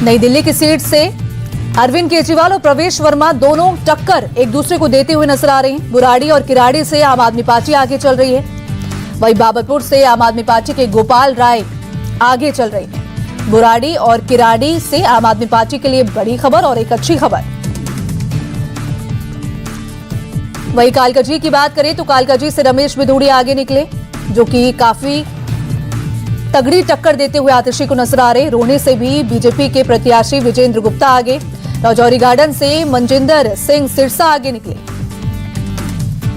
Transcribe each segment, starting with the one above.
नई दिल्ली की सीट से अरविंद केजरीवाल और प्रवेश वर्मा दोनों टक्कर एक दूसरे को देते हुए नजर आ रहे हैं। बुराड़ी और किराड़ी से आम आदमी पार्टी आगे चल रही है, वहीं बाबरपुर से आम आदमी पार्टी के गोपाल राय आगे चल रहे हैं। बुराड़ी और किराड़ी से आम आदमी पार्टी के लिए बड़ी खबर और एक अच्छी खबर। वहीं कालकाजी की बात करें तो कालकाजी से रमेश बिधूड़िया आगे निकले, जो कि काफी तगड़ी टक्कर देते हुए आतिशी को नजर आ रहे। रोहने से भी बीजेपी के प्रत्याशी विजेंद्र गुप्ता आगे। राजौरी गार्डन से मनजिंदर सिंह सिरसा आगे निकले।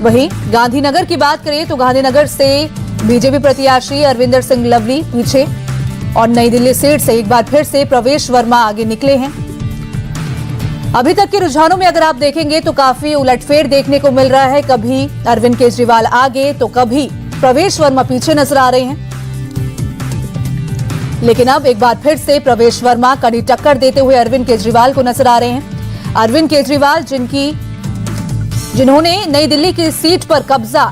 वहीं गांधीनगर की बात करें तो गांधीनगर से बीजेपी प्रत्याशी अरविंदर सिंह लवली पीछे और नई दिल्ली सीट से एक बार फिर से प्रवेश वर्मा आगे निकले हैं। अभी तक के रुझानों में अगर आप देखेंगे तो काफी उलटफेर देखने को मिल रहा है। कभी अरविंद केजरीवाल आगे तो कभी प्रवेश वर्मा पीछे नजर आ रहे हैं। लेकिन अब एक बार फिर से प्रवेश वर्मा कड़ी टक्कर देते हुए अरविंद केजरीवाल को नजर आ रहे हैं। अरविंद केजरीवाल जिन्होंने नई दिल्ली की सीट पर कब्जा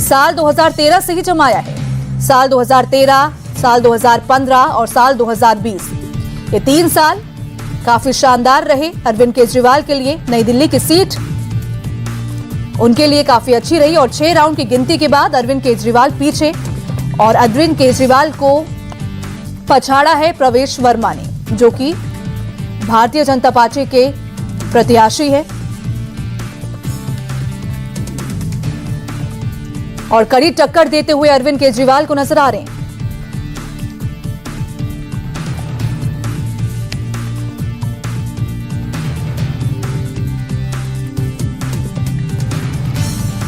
साल 2013 से ही जमाया है। साल 2013, साल 2015 और साल 2020 ये 3 साल काफी शानदार रहे अरविंद केजरीवाल के लिए। नई दिल्ली की सीट उनके लिए काफी अच्छी रही और 6 राउंड की गिनती के बाद अरविंद केजरीवाल पीछे और अरविंद केजरीवाल को पछाड़ा है प्रवेश वर्मा ने, जो कि भारतीय जनता पार्टी के प्रत्याशी है और कड़ी टक्कर देते हुए अरविंद केजरीवाल को नजर आ रहे हैं।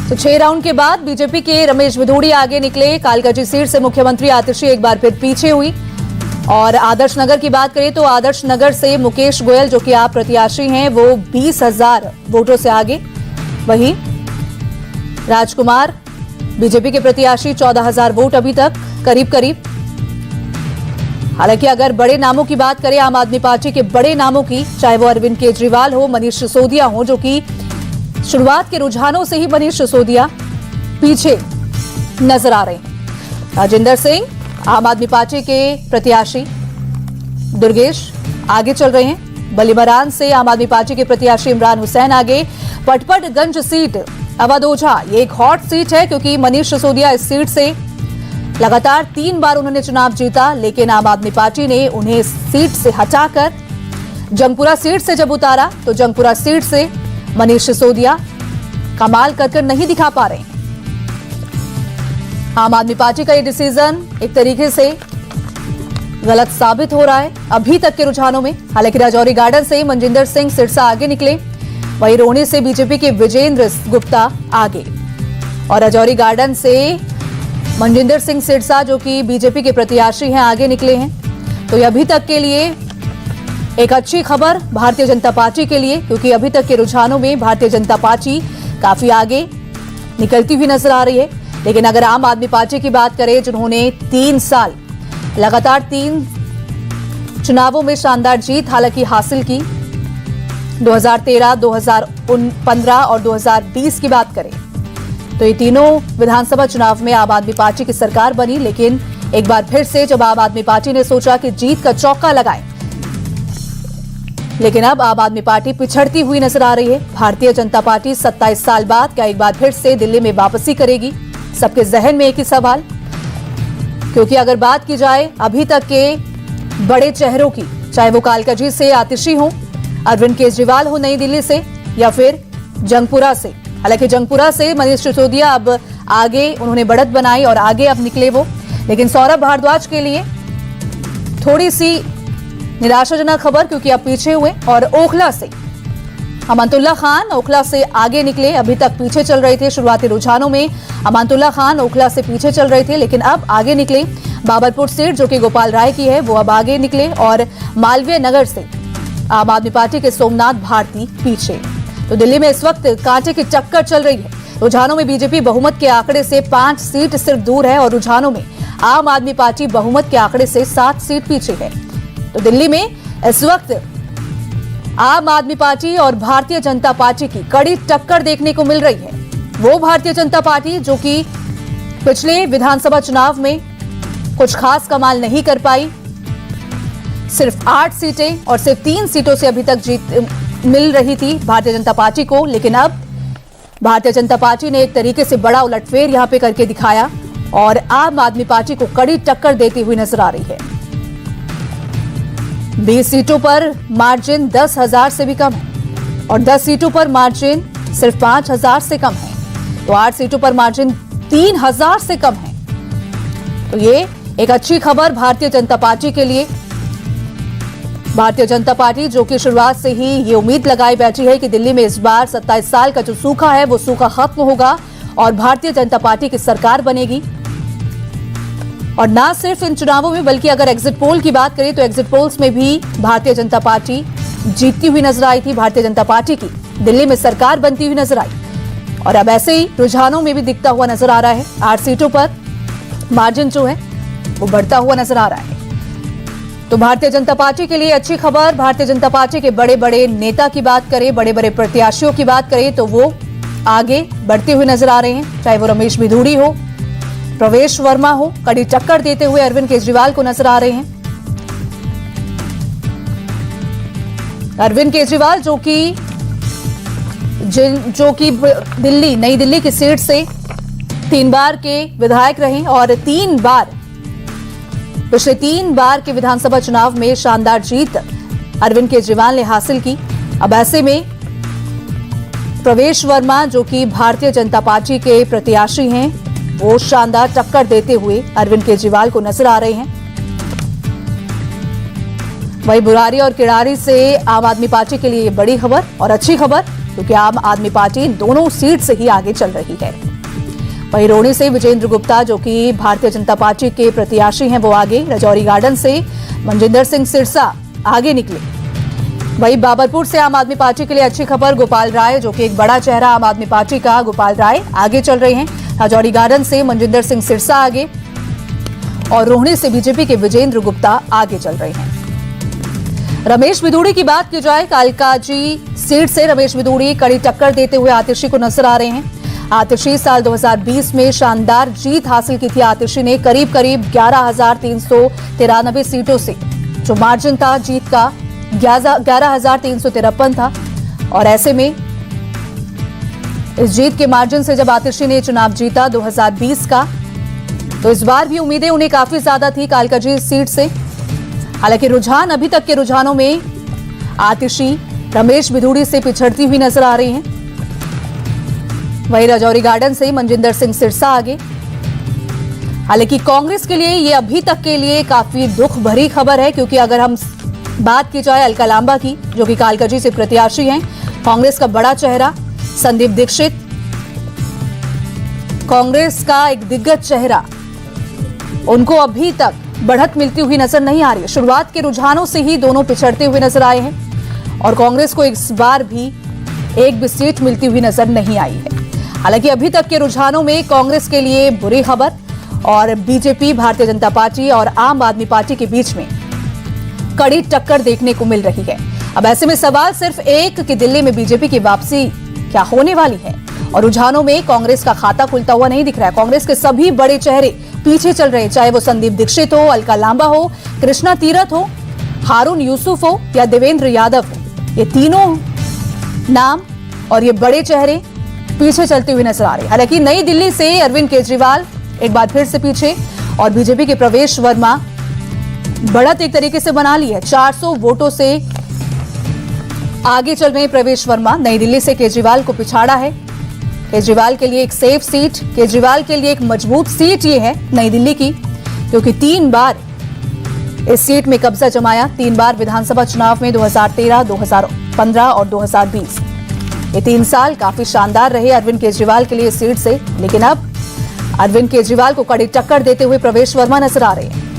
तो 6 राउंड के बाद बीजेपी के रमेश बिधूड़िया आगे निकले। कालकाजी सीट से मुख्यमंत्री आतिशी एक बार फिर पीछे हुई। और आदर्श नगर की बात करें तो आदर्श नगर से मुकेश गोयल, जो कि आप प्रत्याशी हैं, वो 20,000 वोटों से आगे। वहीं राजकुमार बीजेपी के प्रत्याशी 14,000 वोट अभी तक करीब। हालांकि अगर बड़े नामों की बात करें, आम आदमी पार्टी के बड़े नामों की, चाहे वो अरविंद केजरीवाल हो, मनीष सिसोदिया हो, जो कि शुरुआत के रुझानों से ही मनीष सिसोदिया पीछे नजर आ रहे हैं। राजेंद्र सिंह आम आदमी पार्टी के प्रत्याशी दुर्गेश आगे चल रहे हैं। बलीमरान से आम आदमी पार्टी के प्रत्याशी इमरान हुसैन आगे। पटपटगंज सीट अवध ओझा, ये एक हॉट सीट है क्योंकि मनीष सिसोदिया इस सीट से लगातार 3 बार उन्होंने चुनाव जीता, लेकिन आम आदमी पार्टी ने उन्हें इस सीट से हटाकर जंगपुरा सीट से जब उतारा तो जंगपुरा सीट से मनीष सिसोदिया कमाल कर नहीं दिखा पा रहे हैं। आम आदमी पार्टी का ये डिसीजन एक तरीके से गलत साबित हो रहा है अभी तक के रुझानों में। हालांकि राजौरी गार्डन से मनजिंदर सिंह सिरसा आगे निकले, वहीं रोहने से बीजेपी के विजेंद्र गुप्ता आगे और राजौरी गार्डन से मनजिंदर सिंह सिरसा, जो कि बीजेपी के प्रत्याशी हैं, आगे निकले हैं। तो ये अभी तक के लिए एक अच्छी खबर भारतीय जनता पार्टी के लिए, क्योंकि अभी तक के रुझानों में भारतीय जनता पार्टी काफी आगे निकलती हुई नजर आ रही है। लेकिन अगर आम आदमी पार्टी की बात करें, जिन्होंने 3 साल लगातार 3 चुनावों में शानदार जीत हालांकि हासिल की, 2013, 2015 और 2020 की बात करें तो ये तीनों विधानसभा चुनाव में आम आदमी पार्टी की सरकार बनी। लेकिन एक बार फिर से जब आम आदमी पार्टी ने सोचा कि जीत का चौका लगाए, लेकिन अब आम आदमी पार्टी पिछड़ती हुई नजर आ रही है। भारतीय जनता पार्टी 27 साल बाद क्या एक बार फिर से दिल्ली में वापसी करेगी? सबके जहन में एक ही सवाल, क्योंकि अगर बात की जाए अभी तक के बड़े चेहरों की, चाहे वो कालकाजी से आतिशी हो, अरविंद केजरीवाल हो नई दिल्ली से, या फिर जंगपुरा से। हालांकि जंगपुरा से मनीष सिसोदिया अब आगे, उन्होंने बढ़त बनाई और आगे अब निकले वो। लेकिन सौरभ भारद्वाज के लिए थोड़ी सी निराशाजनक खबर, क्योंकि अब पीछे हुए। और ओखला से अमानतुल्लाह खान ओखला से आगे निकले, अभी तक पीछे चल रहे थे। शुरुआती रुझानों में अमानतुल्लाह खान ओखला से पीछे चल रहे थे, लेकिन अब आगे निकले। बाबरपुर सीट, जो कि गोपाल राय की है, वो अब आगे निकले। और मालवीय नगर से आम आदमी पार्टी के सोमनाथ भारती पीछे। तो दिल्ली में इस वक्त कांटे की टक्कर चल रही है। रुझानों में बीजेपी बहुमत के आंकड़े से 5 सीट सिर्फ दूर है और रुझानों में आम आदमी पार्टी बहुमत के आंकड़े से 7 सीट पीछे है। तो दिल्ली में इस वक्त आम आदमी पार्टी और भारतीय जनता पार्टी की कड़ी टक्कर देखने को मिल रही है। वो भारतीय जनता पार्टी जो कि पिछले विधानसभा चुनाव में कुछ खास कमाल नहीं कर पाई, सिर्फ 8 सीटें और सिर्फ 3 सीटों से अभी तक जीत मिल रही थी भारतीय जनता पार्टी को, लेकिन अब भारतीय जनता पार्टी ने एक तरीके से बड़ा उलटफेर यहां पे करके दिखाया और आम आदमी पार्टी को कड़ी टक्कर देती हुई नजर आ रही है। 20 सीटों पर मार्जिन 10,000 से भी कम है और 10 सीटों पर मार्जिन सिर्फ 5,000 से कम है, तो 8 सीटों पर मार्जिन 3,000 से कम है। तो ये एक अच्छी खबर भारतीय जनता पार्टी के लिए। भारतीय जनता पार्टी जो कि शुरुआत से ही ये उम्मीद लगाई बैठी है कि दिल्ली में इस बार 27 साल का जो सूखा है वो सूखा खत्म होगा और भारतीय जनता पार्टी की सरकार बनेगी। और ना सिर्फ इन चुनावों में बल्कि अगर एग्जिट पोल की बात करें तो एग्जिट पोल्स में भी भारतीय जनता पार्टी जीतती हुई नजर आई थी। भारतीय जनता पार्टी की दिल्ली में सरकार बनती हुई नजर आई और अब ऐसे ही रुझानों में भी दिखता हुआ नजर आ रहा है। 8 सीटों पर मार्जिन जो है वो बढ़ता हुआ नजर आ रहा है। तो भारतीय जनता पार्टी के लिए अच्छी खबर। भारतीय जनता पार्टी के बड़े बड़े नेता की बात करें, बड़े बड़े प्रत्याशियों की बात करें तो वो आगे बढ़ते हुए नजर आ रहे हैं। चाहे वो रमेश बिधूड़ी हो, प्रवेश वर्मा हो, कड़ी टक्कर देते हुए अरविंद केजरीवाल को नजर आ रहे हैं। अरविंद केजरीवाल जो कि नई दिल्ली की सीट से 3 बार के विधायक रहे और पिछले 3 बार के विधानसभा चुनाव में शानदार जीत अरविंद केजरीवाल ने हासिल की। अब ऐसे में प्रवेश वर्मा जो कि भारतीय जनता पार्टी के प्रत्याशी हैं वो शानदार टक्कर देते हुए अरविंद केजरीवाल को नजर आ रहे हैं। वहीं बुरारी और किरारी से आम आदमी पार्टी के लिए बड़ी खबर और अच्छी खबर, क्योंकि आम आदमी पार्टी दोनों सीट से ही आगे चल रही है। वहीं रोहनी से विजेंद्र गुप्ता जो कि भारतीय जनता पार्टी के प्रत्याशी हैं वो आगे, रजौरी गार्डन से मनजिंदर सिंह सिरसा आगे निकले। वहीं बाबरपुर से आम आदमी पार्टी के लिए अच्छी खबर, गोपाल राय जो कि एक बड़ा चेहरा आम आदमी पार्टी का, गोपाल राय आगे चल रहे हैं। रजौरी गार्डन से मनजिंदर सिंह सिरसा आगे और रोहनी से बीजेपी के विजेंद्र गुप्ता आगे चल रहे हैं। रमेश बिधूड़ी की बात की जाए, कालकाजी सीट से रमेश बिधूड़ी कड़ी टक्कर देते हुए आतिशी को नजर आ रहे हैं। आतिशी साल 2020 में शानदार जीत हासिल की थी। आतिशी ने करीब 11,393 सीटों से जो मार्जिन था जीत का 11,353 था और ऐसे में इस जीत के मार्जिन से जब आतिशी ने चुनाव जीता 2020 का, तो इस बार भी उम्मीदें उन्हें काफी ज्यादा थी कालकाजी सीट से। हालांकि रुझान अभी तक के रुझानों में आतिशी रमेश बिधूड़ी से पिछड़ती हुई नजर आ रही हैं। वहीं रजौरी गार्डन से मनजिंदर सिंह सिरसा आगे। हालांकि कांग्रेस के लिए ये अभी तक के लिए काफी दुख भरी खबर है, क्योंकि अगर हम बात की जाए अलका लांबा की जो कि कालकाजी से प्रत्याशी हैं, कांग्रेस का बड़ा चेहरा संदीप दीक्षित, कांग्रेस का एक दिग्गज चेहरा, उनको अभी तक बढ़त मिलती हुई नजर नहीं आ रही है। शुरुआत के रुझानों से ही दोनों पिछड़ते हुए नजर आए हैं और कांग्रेस को इस बार भी एक भी सीट मिलती हुई नजर नहीं आई है। हालांकि अभी तक के रुझानों में कांग्रेस के लिए बुरी खबर और बीजेपी, भारतीय जनता पार्टी और आम आदमी पार्टी के बीच में कड़ी टक्कर देखने को मिल रही है। अब ऐसे में सवाल सिर्फ एक कि दिल्ली में बीजेपी की वापसी क्या होने वाली है और रुझानों में कांग्रेस का खाता खुलता हुआ नहीं दिख रहा है। कांग्रेस के सभी बड़े चेहरे पीछे चल रहे हैं, चाहे वो संदीप दीक्षित हो, अलका लांबा हो, कृष्णा तीरथ हो, हारून यूसुफ हो या देवेंद्र यादव हो। ये तीनों नाम और ये बड़े चेहरे पीछे चलते हुए नजर आ रहे हैं। हालांकि नई दिल्ली से अरविंद केजरीवाल एक बार फिर से पीछे और बीजेपी के प्रवेश वर्मा बढ़त एक तरीके से बना ली है। 400 वोटों से आगे चल रहे प्रवेश वर्मा। नई दिल्ली से केजरीवाल को पिछाड़ा है। केजरीवाल के लिए एक सेफ सीट, केजरीवाल के लिए एक मजबूत सीट ये है नई दिल्ली की, क्योंकि 3 बार इस सीट में कब्जा जमाया। 3 बार विधानसभा चुनाव में 2013, 2015 और 2020। ये 3 साल काफी शानदार रहे अरविंद केजरीवाल के लिए इस सीट से, लेकिन अब अरविंद केजरीवाल को कड़ी टक्कर देते हुए प्रवेश वर्मा नजर आ रहे हैं।